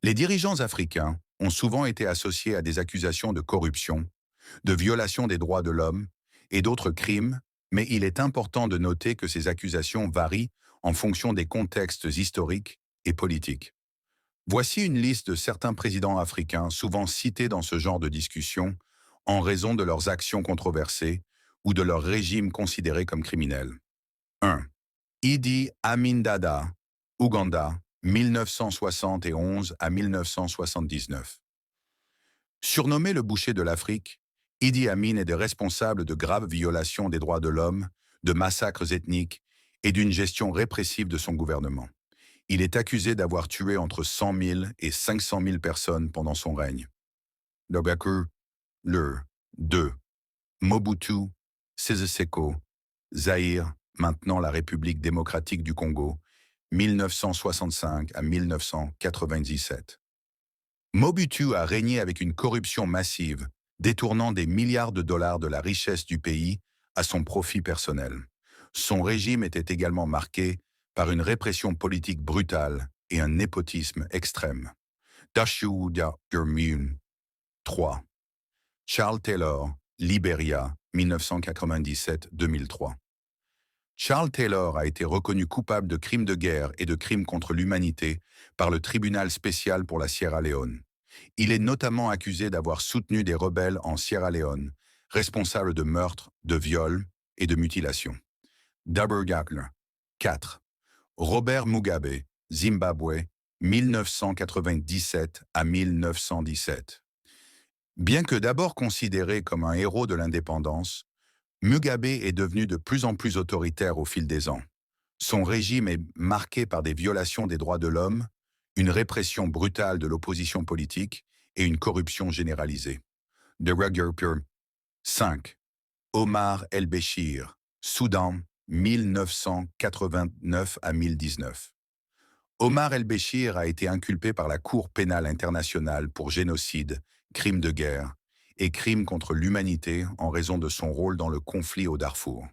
Les dirigeants africains ont souvent été associés à des accusations de corruption, de violation des droits de l'homme et d'autres crimes, mais il est important de noter que ces accusations varient en fonction des contextes historiques et politiques. Voici une liste de certains présidents africains souvent cités dans ce genre de discussion en raison de leurs actions controversées ou de leur régime considéré comme criminel. 1. Idi Amin Dada, Ouganda, 1971 à 1979. Surnommé le boucher de l'Afrique, Idi Amin est responsable de graves violations des droits de l'homme, de massacres ethniques et d'une gestion répressive de son gouvernement. Il est accusé d'avoir tué entre 100 000 et 500 000 personnes pendant son règne. Dobakur, le 2. Mobutu Sese Seko, Zaïre, maintenant la République démocratique du Congo, 1965 à 1997. Mobutu a régné avec une corruption massive, détournant des milliards de dollars de la richesse du pays à son profit personnel. Son régime était également marqué par une répression politique brutale et un népotisme extrême. Dashiouda Gurmune 3. Charles Taylor, Libéria, 1997-2003. Charles Taylor a été reconnu coupable de crimes de guerre et de crimes contre l'humanité par le tribunal spécial pour la Sierra Leone. Il est notamment accusé d'avoir soutenu des rebelles en Sierra Leone, responsables de meurtres, de viols et de mutilations. Dabergakler 4. Robert Mugabe, Zimbabwe, 1997 à 1917. Bien que d'abord considéré comme un héros de l'indépendance, Mugabe est devenu de plus en plus autoritaire au fil des ans. Son régime est marqué par des violations des droits de l'homme, une répression brutale de l'opposition politique et une corruption généralisée. De Ruger 5. Omar el-Béchir, Soudan, 1989 à 2019. Omar el-Béchir a été inculpé par la Cour pénale internationale pour génocide, crimes de guerre et crimes contre l'humanité en raison de son rôle dans le conflit au Darfour.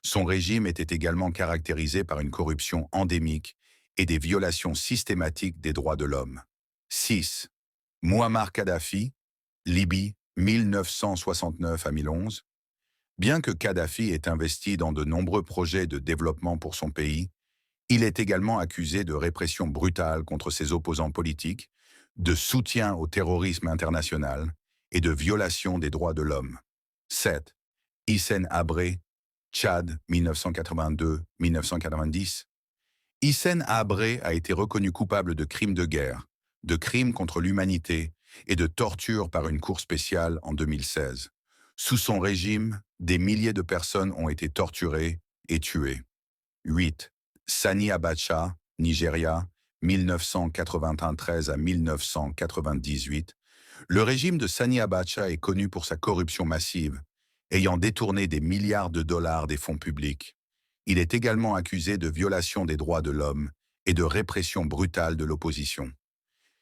Son régime était également caractérisé par une corruption endémique et des violations systématiques des droits de l'homme. 6. Muammar Kadhafi, Libye, 1969 à 2011. Bien que Kadhafi ait investi dans de nombreux projets de développement pour son pays, il est également accusé de répression brutale contre ses opposants politiques, de soutien au terrorisme international et de violation des droits de l'homme. 7. Hissène Habré, Tchad, 1982-1990. Hissène Habré a été reconnu coupable de crimes de guerre, de crimes contre l'humanité et de torture par une cour spéciale en 2016. Sous son régime, des milliers de personnes ont été torturées et tuées. 8. Sani Abacha, Nigeria, 1993 à 1998. Le régime de Sani Abacha est connu pour sa corruption massive, ayant détourné des milliards de dollars des fonds publics. Il est également accusé de violation des droits de l'homme et de répression brutale de l'opposition.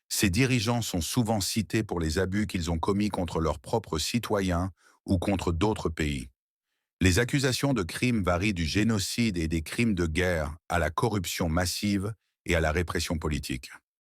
Ces dirigeants sont souvent cités pour les abus qu'ils ont commis contre leurs propres citoyens ou contre d'autres pays. Les accusations de crimes varient du génocide et des crimes de guerre à la corruption massive et à la répression politique.